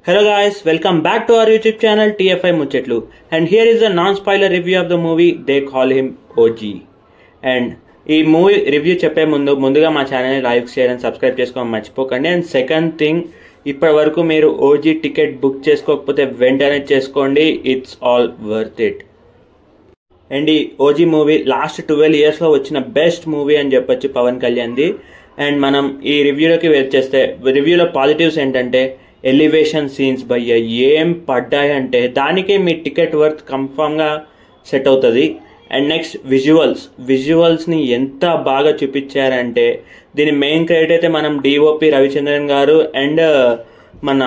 Hello guys, welcome back to our YouTube channel TFI Muchetlu, and here is a non-spoiler review of the movie They Call Him OG. And ఈ movie review చెప్పే ముందుగా మా ఛానల్ని like share and subscribe చేసుకోవడం మర్చిపోకండి. And second thing, ఇప్పటి వరకు మీరు ఓజీ టికెట్ బుక్ చేసుకోకపోతే వెంటనే చేసుకోండి, it's all worth it. And ఈ ఓజీ మూవీ లాస్ట్ 12 yearsలో వచ్చిన బెస్ట్ మూవీ అని చెప్పొచ్చు పవన్ కళ్యాణ్ది. అండ్ మనం ఈ రివ్యూలోకి వచ్చేస్తే, రివ్యూలో పాజిటివ్స్ ఏంటంటే ఎలివేషన్ సీన్స్ భయ్య ఏం పడ్డాయంటే దానికే మీ టికెట్ వర్త్ కన్ఫామ్గా సెట్ అవుతుంది. అండ్ నెక్స్ట్ విజువల్స్ని ఎంత బాగా చూపించారంటే దీని మెయిన్ క్రెడిట్ అయితే మనం డిఓపి రవిచంద్రన్ గారు అండ్ మన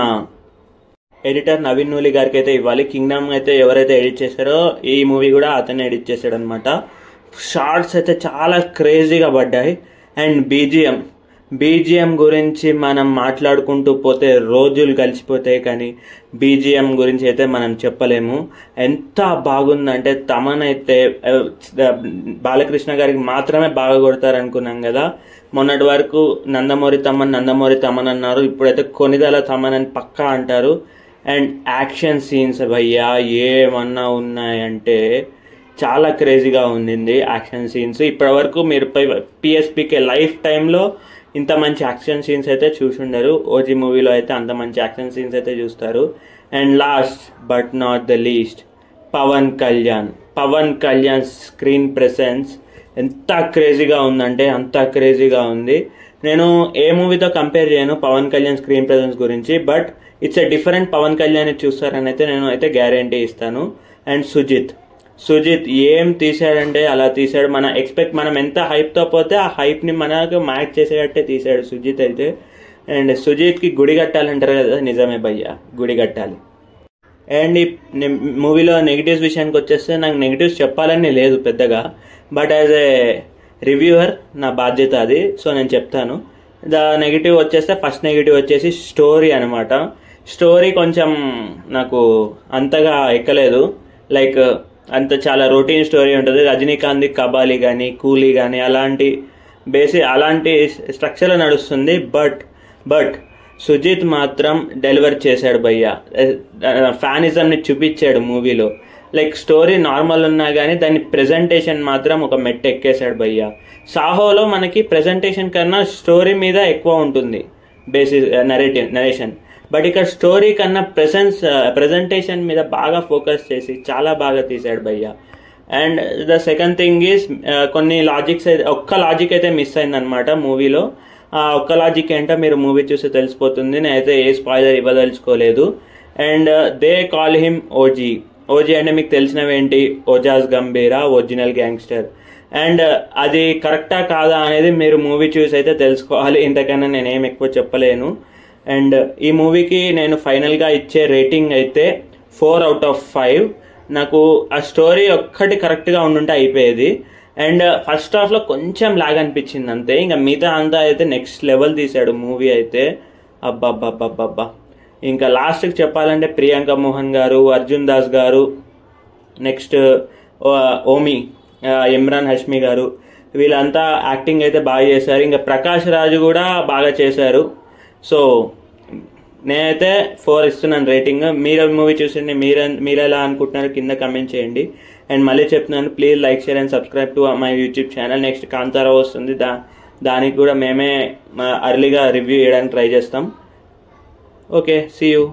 ఎడిటర్ నవీన్ నూలి గారికి అయితే ఇవ్వాలి. కింగ్డమ్ అయితే ఎవరైతే ఎడిట్ చేశారో ఈ మూవీ కూడా అతనే ఎడిట్ చేశాడు అనమాట. షార్ట్స్ అయితే చాలా క్రేజీగా పడ్డాయి. అండ్ బీజిఎం గురించి మనం మాట్లాడుకుంటూ పోతే రోజులు కలిసిపోతాయి, కానీ బీజిఎం గురించి అయితే మనం చెప్పలేము. ఎంత బాగుందంటే తమన్ అయితే బాలకృష్ణ గారికి మాత్రమే బాగా కొడతారనుకున్నాం కదా. మొన్నటి వరకు నందమూరి తమన్ అన్నారు, ఇప్పుడైతే కొనిదల తమన్ అని పక్కా అంటారు. అండ్ యాక్షన్ సీన్స్ భయ్యా ఏమన్నా ఉన్నాయంటే చాలా క్రేజీగా ఉంది యాక్షన్ సీన్స్. ఇప్పటి వరకు మీరు పిఎస్పీకే లైఫ్ టైంలో ఇంత మంచి యాక్షన్ సీన్స్ అయితే చూసుండరు. ఓజీ మూవీలో అయితే అంత మంచి యాక్షన్ సీన్స్ అయితే చూస్తారు. And last but not the least, Pawan Kalyan screen presence ఎంత క్రేజీగా ఉందంటే అంత క్రేజీగా ఉంది. నేను ఏ మూవీతో కంపేర్ చేయను పవన్ కళ్యాణ్ స్క్రీన్ ప్రెసెన్స్ గురించి, but it's a different Pawan Kalyan చూస్తారని అయితే నేను అయితే గ్యారంటీ ఇస్తాను. అండ్ సుజిత్ ఏం తీసాడంటే అలా తీసాడు. మనం ఎంత హైప్తో పోతే ఆ హైప్ని మనకు మ్యాచ్ చేసేటట్టే తీసాడు సుజిత్ అయితే. అండ్ సుజిత్కి గుడి కట్టాలంటారు కదా, నిజమే భయ్య, గుడి కట్టాలి. అండ్ ఈ మూవీలో నెగిటివ్స్ విషయానికి వచ్చేస్తే నాకు నెగిటివ్స్ చెప్పాలని లేదు పెద్దగా, బట్ యాజ్ ఏ రివ్యూవర్ నా బాధ్యత అది, సో నేను చెప్తాను. నెగిటివ్ వచ్చేస్తే ఫస్ట్ నెగిటివ్ వచ్చేసి స్టోరీ అనమాట. స్టోరీ కొంచెం నాకు అంతగా ఎక్కలేదు. లైక్ అంత చాలా రొటీన్ స్టోరీ ఉంటుంది. రజనీకాంత్ కబాలి కానీ కూలీ కానీ అలాంటి స్ట్రక్చర్లో నడుస్తుంది. బట్ సుజిత్ మాత్రం డెలివర్ చేశాడు భయ్య. ఫ్యానిజంని చూపించాడు మూవీలో. లైక్ స్టోరీ నార్మల్ ఉన్నా కానీ దాని ప్రెజెంటేషన్ మాత్రం ఒక మెట్టు ఎక్కేశాడు భయ్య. సాహోలో మనకి ప్రెజెంటేషన్ కన్నా స్టోరీ మీద ఎక్కువ ఉంటుంది నరేషన్, బట్ ఇక్కడ స్టోరీ కన్నా ప్రెజెంటేషన్ మీద బాగా ఫోకస్ చేసి చాలా బాగా తీశాడు భయ్య. And the second thing is కొన్ని లాజిక్స్ అయితే ఒక్క లాజిక్ అయితే మిస్ అయిందనమాట మూవీలో. ఆ ఒక్క లాజిక్ ఏంటో మీరు మూవీ చూస్తే తెలిసిపోతుంది, నేనైతే ఏ స్పాయిలర్ ఇవ్వదలుచుకోలేదు. And they call him OG అంటే మీకు తెలిసినవేంటి, Ojas Gambheera, original gangster. And అది కరెక్టా కాదా అనేది మీరు మూవీ చూసి అయితే తెలుసుకోవాలి. ఇంతకన్నా నేనేం ఎక్కువ చెప్పలేను. అండ్ ఈ మూవీకి నేను ఫైనల్గా ఇచ్చే రేటింగ్ అయితే 4 out of 5. నాకు ఆ స్టోరీ ఒక్కటి కరెక్ట్గా ఉండుంటే అయిపోయేది. అండ్ ఫస్ట్ హాఫ్లో కొంచెం లాగ్ అనిపించింది అంతే, ఇంకా మిగతా అంతా అయితే నెక్స్ట్ లెవెల్ తీశాడు మూవీ అయితే. అబ్బా. ఇంకా లాస్ట్కి చెప్పాలంటే ప్రియాంక మోహన్ గారు, అర్జున్ దాస్ గారు, నెక్స్ట్ ఓమి, ఇమ్రాన్ హష్మి గారు, వీళ్ళంతా యాక్టింగ్ అయితే బాగా చేశారు. ఇంకా ప్రకాష్ రాజు కూడా బాగా చేశారు. సో నేనైతే 4 ఇస్తున్నాను రేటింగ్. మీరు మూవీ చూసింది మీరు ఎలా అనుకుంటున్నారు కింద కమెంట్ చేయండి. అండ్ మళ్ళీ చెప్తున్నాను, please like share and subscribe to my YouTube channel. Next Kantara వస్తుంది, దానికి కూడా మేమే అర్లీగా రివ్యూ చేయడానికి ట్రై చేస్తాం. Okay, see you.